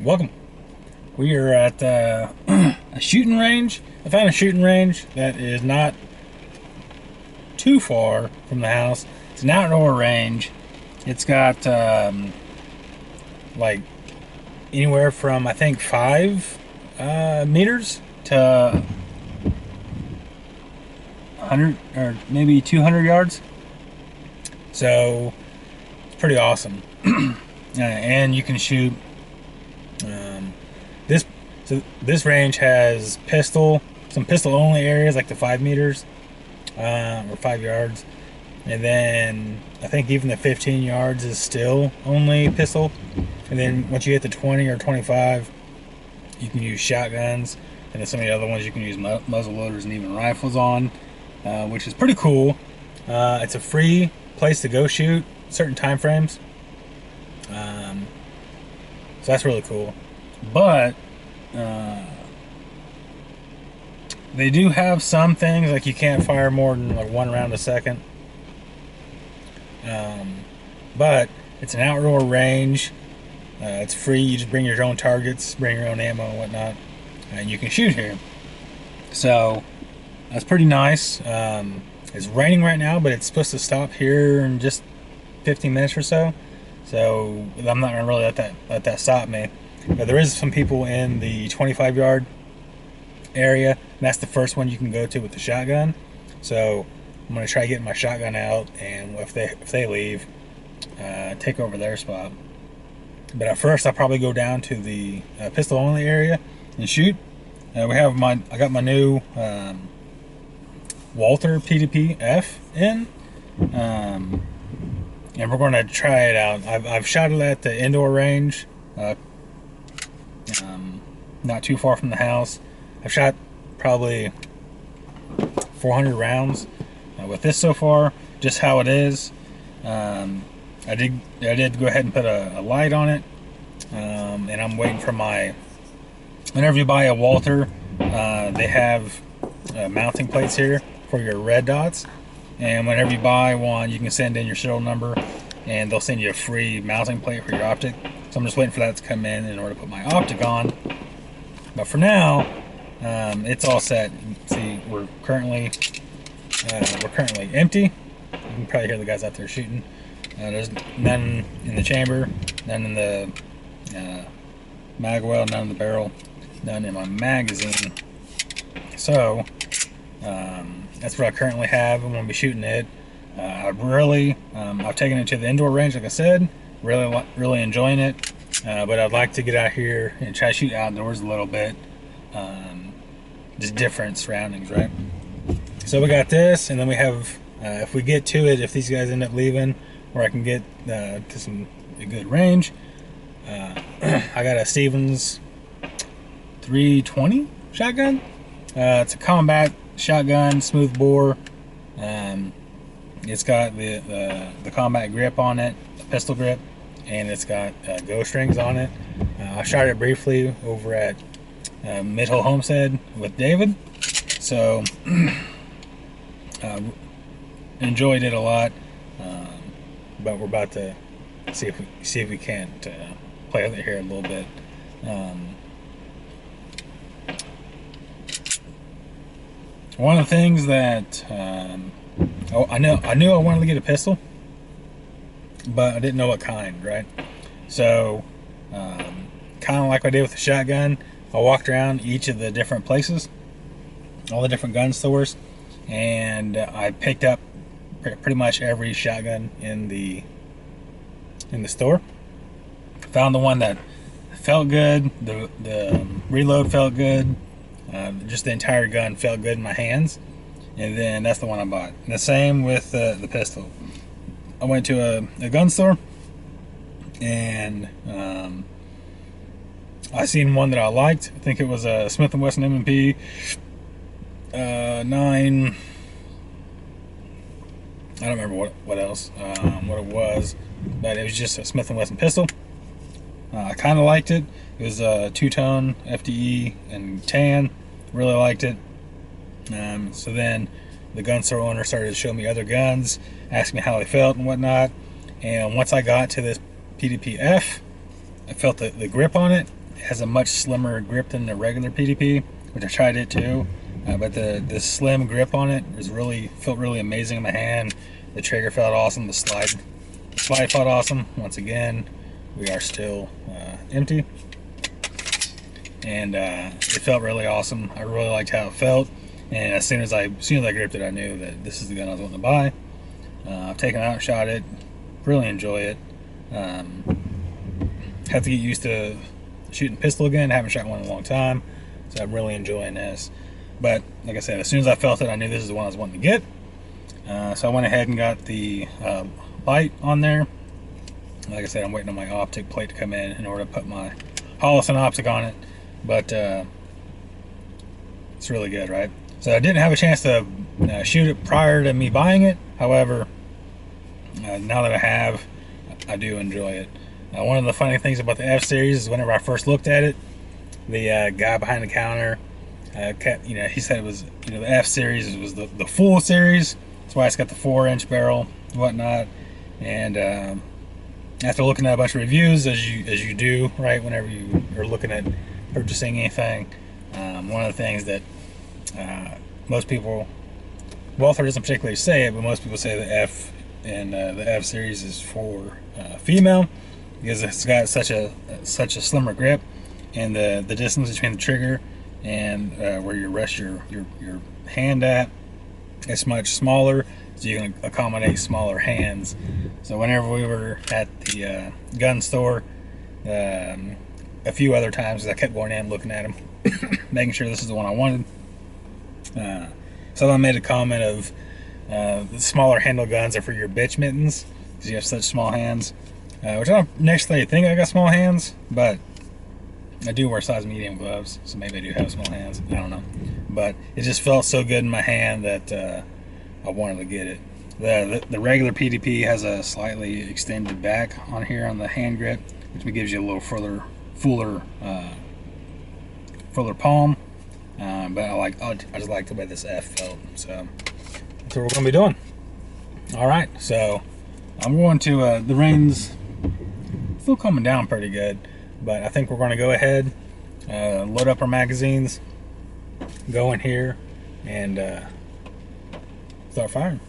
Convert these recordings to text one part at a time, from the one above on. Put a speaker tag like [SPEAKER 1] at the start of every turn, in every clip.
[SPEAKER 1] Welcome. We are at a shooting range. I found a shooting range that is not too far from the house. It's an outdoor range. It's got like anywhere from I think 5 meters to 100 or maybe 200 yards. So it's pretty awesome. And you can shoot. This range has some pistol only areas like the 5 meters or 5 yards, and then I think even the 15 yards is still only pistol. And then once you hit the 20 or 25, you can use shotguns, and then some of the other ones you can use muzzle loaders and even rifles on, which is pretty cool. It's a free place to go shoot certain time frames, so that's really cool. But they do have some things like you can't fire more than like 1 round a second. But it's an outdoor range. It's free. You just bring your own targets, bring your own ammo and whatnot, and you can shoot here. So that's pretty nice. It's raining right now, but it's supposed to stop here in just 15 minutes or so. So I'm not gonna really let that stop me. But there is some people in the 25-yard area, and that's the first one you can go to with the shotgun. So I'm gonna try getting my shotgun out, and if they leave, take over their spot. But at first, I'll probably go down to the pistol only area and shoot. I got my new Walther PDP F in, and we're going to try it out. I've shot it at the indoor range. Not too far from the house. I've shot probably 400 rounds with this so far. Just how it is. I did go ahead and put a light on it, and I'm waiting for my. Whenever you buy a Walther, they have mounting plates here for your red dots, and whenever you buy one, you can send in your serial number, and they'll send you a free mounting plate for your optic. So I'm just waiting for that to come in order to put my optic on. But for now, it's all set. You can see we're currently empty. You can probably hear the guys out there shooting. There's none in the chamber, none in the mag well, none in the barrel, none in my magazine. So that's what I currently have. I'm going to be shooting it. I've taken it to the indoor range, like I said. Really enjoying it, but I'd like to get out here and try to shoot outdoors a little bit. Just different surroundings, right? So we got this, and then we have, if we get to it, if these guys end up leaving, where I can get to a good range, I got a Stevens 320 shotgun. It's a combat shotgun, smooth bore. It's got the combat grip on it, the pistol grip, and it's got go strings on it. I shot it briefly over at Mid-Hole Homestead with David, so enjoyed it a lot. But we're about to see if we can't play with it here a little bit. One of the things that I knew I wanted to get a pistol, but I didn't know what kind, right? So kind of like I did with the shotgun, I walked around each of the different places, all the different gun stores, and I picked up pretty much every shotgun in the store. Found the one that felt good, the reload felt good, just the entire gun felt good in my hands, and then that's the one I bought. And the same with the pistol. I went to a gun store, and I seen one that I liked. I think it was a Smith & Wesson M&P 9. I don't remember what else, what it was, but it was just a Smith & Wesson pistol. I kind of liked it. It was a 2-tone FDE and tan. Really liked it. So then the gun store owner started to show me other guns, ask me how they felt and whatnot. And once I got to this PDP F, I felt the grip on it it has a much slimmer grip than the regular PDP, which I tried it too. But the slim grip on it felt really amazing in my hand. The trigger felt awesome. The slide felt awesome. Once again, we are still empty, and it felt really awesome. I really liked how it felt, and as soon as I gripped it, I knew that this is the gun I was wanting to buy. I've taken it out, shot it, really enjoy it. Have to get used to shooting pistol again. I haven't shot one in a long time, so I'm really enjoying this. But like I said, as soon as I felt it, I knew this is the one I was wanting to get. So I went ahead and got the light on there. Like I said, I'm waiting on my optic plate to come in order to put my Holliston optic on it. But it's really good, right? So I didn't have a chance to shoot it prior to me buying it. However, now that I have, I do enjoy it. One of the funny things about the F series is whenever I first looked at it, the guy behind the counter he said it was, the F series was the full series. That's why it's got the 4-inch barrel and whatnot. And after looking at a bunch of reviews, as you do, right, whenever you are looking at purchasing anything, one of the things that most people, Walther doesn't particularly say it, but most people say the F and the F series is for female, because it's got such a slimmer grip, and the distance between the trigger and where you rest your hand at, it's much smaller, so you can accommodate smaller hands. So whenever we were at the gun store, a few other times, I kept going in looking at them, making sure this is the one I wanted. Someone made a comment of the smaller handle guns are for your bitch mittens because you have such small hands, which I don't necessarily think I got small hands, but I do wear size medium gloves, so maybe I do have small hands. I don't know, but it just felt so good in my hand that I wanted to get it. The regular PDP has a slightly extended back on here on the hand grip, which gives you a little fuller palm. But I just like the way this F felt, so that's what we're going to be doing. All right, so I'm going to the rain's still coming down pretty good, but I think we're going to go ahead, load up our magazines, go in here, and start firing.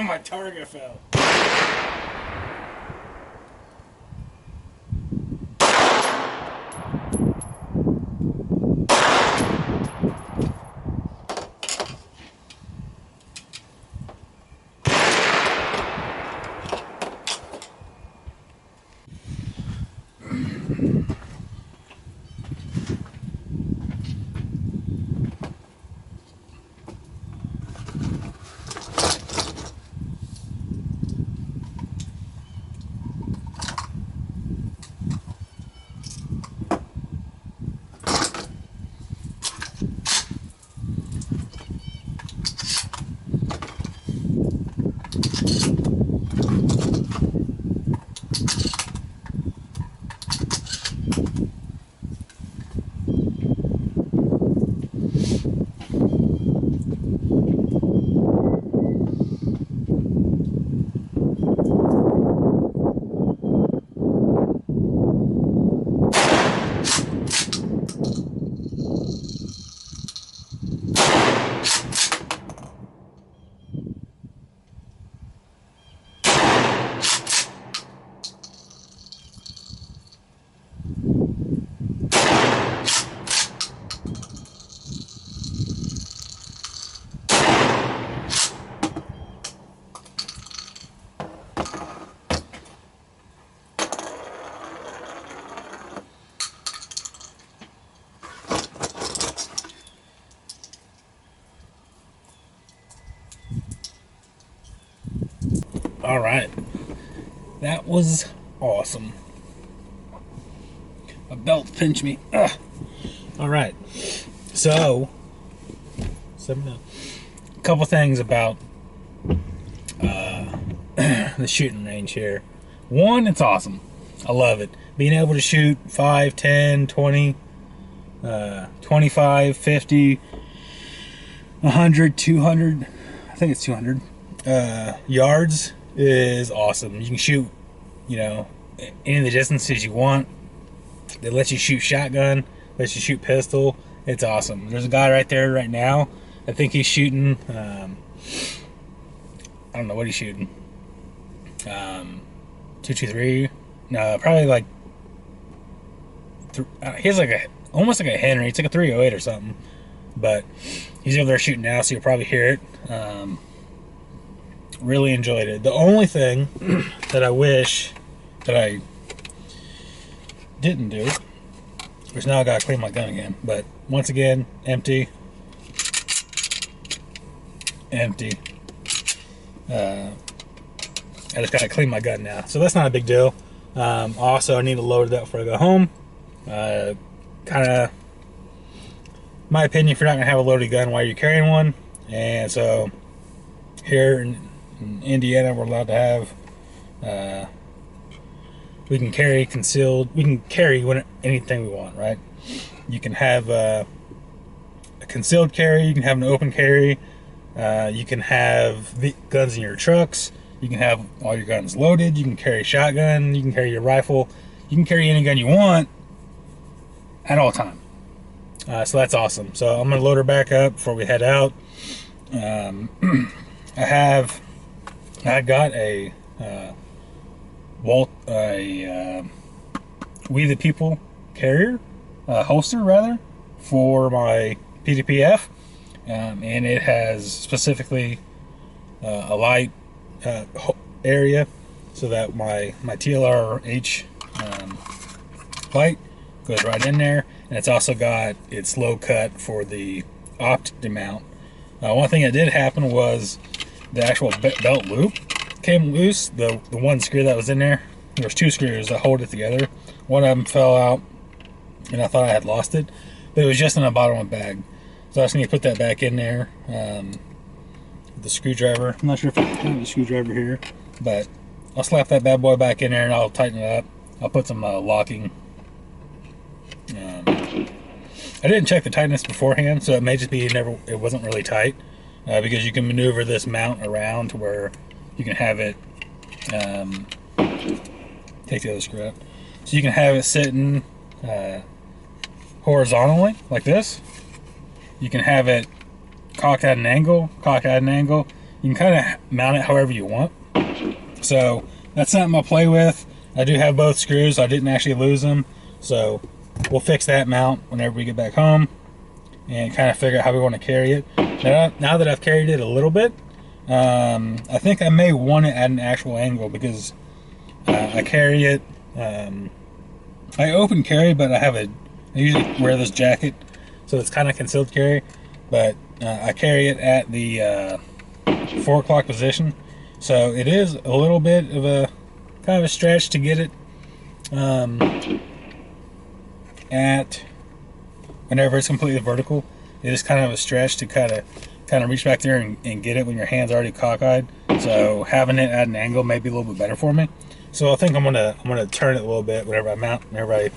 [SPEAKER 1] My target fell. All right, that was awesome. A belt pinched me. Ugh. All right, so a couple things about the shooting range here. One, it's awesome. I love it. Being able to shoot 5, 10, 20, 25, 50, 100, 200, I think it's 200 yards is awesome. You can shoot, any of the distances you want. It lets you shoot shotgun, lets you shoot pistol. It's awesome. There's a guy right there right now. I think he's shooting, I don't know what he's shooting. 223. No, probably like, he has like almost like a Henry. It's like a 308 or something. But he's over there shooting now, so you'll probably hear it. Really enjoyed it. The only thing that I wish that I didn't do, which now I gotta clean my gun again, but once again, empty. I just gotta clean my gun now, so that's not a big deal. Also, I need to load it up before I go home. Kind of, my opinion, if you're not gonna have a loaded gun, why are you carrying one? And so here in Indiana, we're allowed to have, we can carry concealed, we can carry anything we want, right? You can have a concealed carry, you can have an open carry, you can have the guns in your trucks, you can have all your guns loaded, you can carry a shotgun, you can carry your rifle, you can carry any gun you want at all time. So that's awesome. So I'm gonna load her back up before we head out. I got a We the People carrier, holster rather, for my PDP F, and it has specifically a light area so that my TLR-H light goes right in there, and it's also got its low cut for the optic mount. One thing that did happen was the actual belt loop came loose. The one screw that was in there, there's two screws that hold it together. One of them fell out and I thought I had lost it, but it was just in the bottom of the bag. So I just need to put that back in there. The screwdriver, I'm not sure if I have the screwdriver here, but I'll slap that bad boy back in there and I'll tighten it up. I'll put some locking. I didn't check the tightness beforehand, so it may just be it wasn't really tight, because you can maneuver this mount around to where you can have it, take the other screw out, so you can have it sitting horizontally like this. You can have it cocked at an angle. You can kind of mount it however you want. So that's something I'll play with. I do have both screws. I didn't actually lose them. So we'll fix that mount whenever we get back home and kind of figure out how we want to carry it. Now that I've carried it a little bit, I think I may want it at an actual angle because I carry it. I open carry, but I usually wear this jacket, so it's kind of concealed carry. But I carry it at the 4 o'clock position, so it is a little bit of a kind of a stretch to get it at whenever it's completely vertical. It is kind of a stretch to kind of reach back there and get it when your hand's already cockeyed. So having it at an angle may be a little bit better for me. So I think I'm gonna turn it a little bit whenever I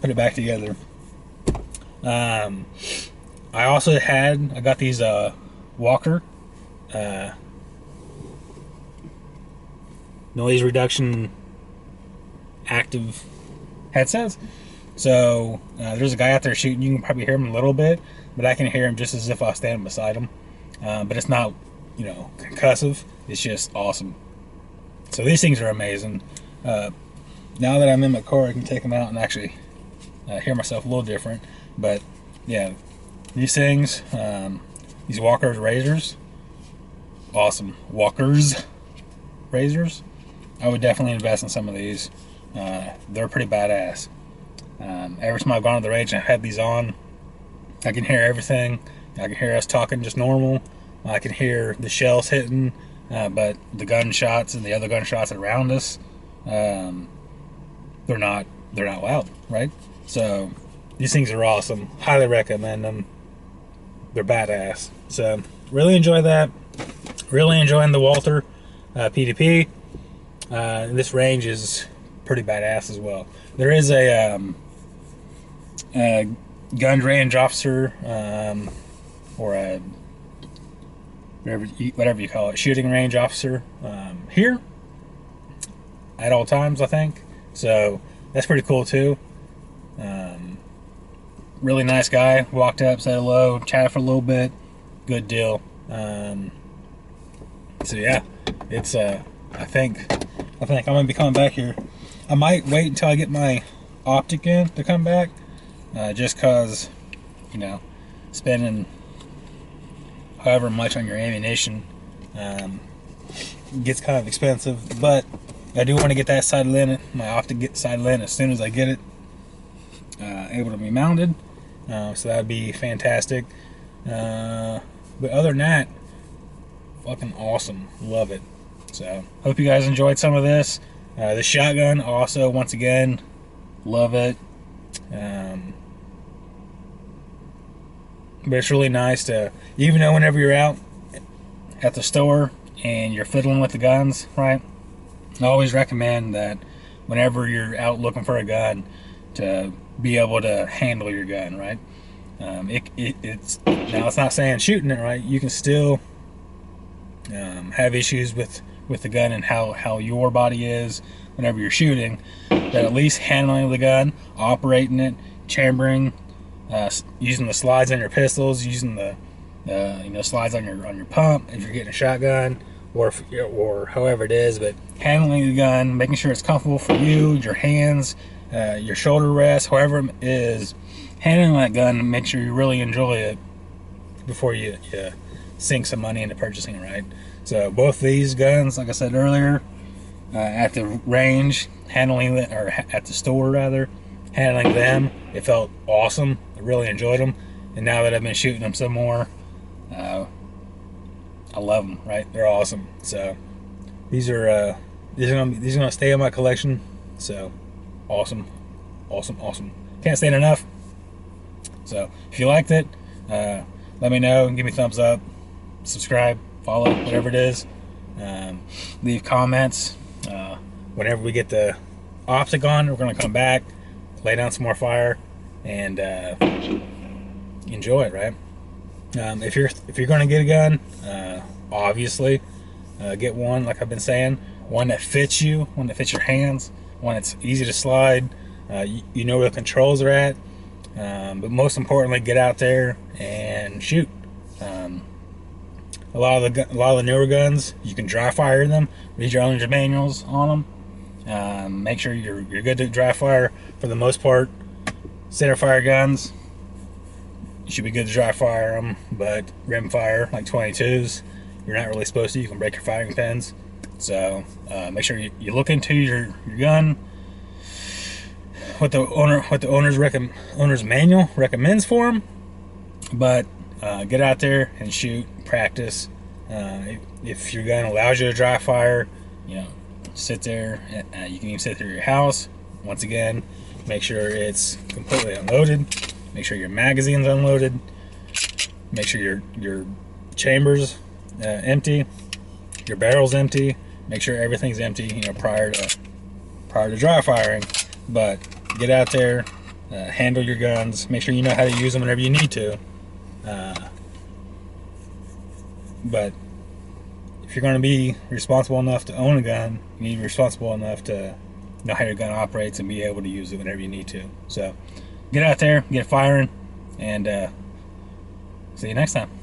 [SPEAKER 1] put it back together. I got these Walther noise reduction active headsets. So there's a guy out there shooting. You can probably hear him a little bit, but I can hear him just as if I was standing beside him. But it's not, concussive. It's just awesome. So these things are amazing. Now that I'm in my car, I can take them out and actually hear myself a little different. But yeah, these things, these Walker's razors, awesome. Walker's razors. I would definitely invest in some of these. They're pretty badass. Every time I've gone to the range and I've had these on, I can hear everything. I can hear us talking just normal. I can hear the shells hitting, but the gunshots and the other gunshots around us, they're not loud, right? So these things are awesome. Highly recommend them. They're badass. So really enjoy that. Really enjoying the Walther PDP. This range is pretty badass as well. There is a gun range officer, or a whatever you call it, shooting range officer here at all times, I think. So that's pretty cool too. Really nice guy. Walked up, said hello, chatted for a little bit. Good deal. So yeah, it's I think I'm gonna be coming back here. I might wait until I get my optic in to come back, just cause spending however much on your ammunition gets kind of expensive. But I do want to get that sighted in, my optic get sighted in as soon as I get it able to be mounted. So that'd be fantastic. But other than that, fucking awesome. Love it. So hope you guys enjoyed some of this. The shotgun also, once again, love it. But it's really nice to, even though whenever you're out at the store and you're fiddling with the guns, right? I always recommend that whenever you're out looking for a gun, to be able to handle your gun, right? It's now, it's not saying shooting it, right? You can still have issues with the gun and how your body is whenever you're shooting, but at least handling the gun, operating it, chambering, using the slides on your pistols, using the slides on your pump if you're getting a shotgun, or however it is, but handling the gun, making sure it's comfortable for you, your hands, your shoulder rest, however it is, handling that gun, make sure you really enjoy it before you sink some money into purchasing it, right? So both these guns, like I said earlier, at the range, handling it, or at the store rather, handling them, it felt awesome. I really enjoyed them, and now that I've been shooting them some more, I love them. Right, they're awesome. So these are gonna stay in my collection. So awesome. Can't say it enough. So if you liked it, let me know and give me a thumbs up, subscribe, follow, whatever it is. Leave comments. Whenever we get the optic on, we're gonna come back, lay down some more fire, and enjoy it, right? If you're gonna get a gun, obviously get one, like I've been saying, one that fits you, one that fits your hands, one that's easy to slide. You know where the controls are at, but most importantly, get out there and shoot. a lot of the newer guns, you can dry fire them. Read your owner's manuals on them. Make sure you're good to dry fire for the most part. Center fire guns, you should be good to dry fire them, but rim fire like 22s, you're not really supposed to. You can break your firing pins. So make sure you look into your gun, what the owner's manual recommends for them. But get out there and shoot, practice. If your gun allows you to dry fire, sit there. You can even sit there at your house. Once again, make sure it's completely unloaded. Make sure your magazine's unloaded. Make sure your chamber's empty, your barrel's empty. Make sure everything's empty, prior to dry firing. But get out there, handle your guns. Make sure you know how to use them whenever you need to. But if you're going to be responsible enough to own a gun, you need to be responsible enough to know how your gun operates and be able to use it whenever you need to. So get out there, get firing, and see you next time.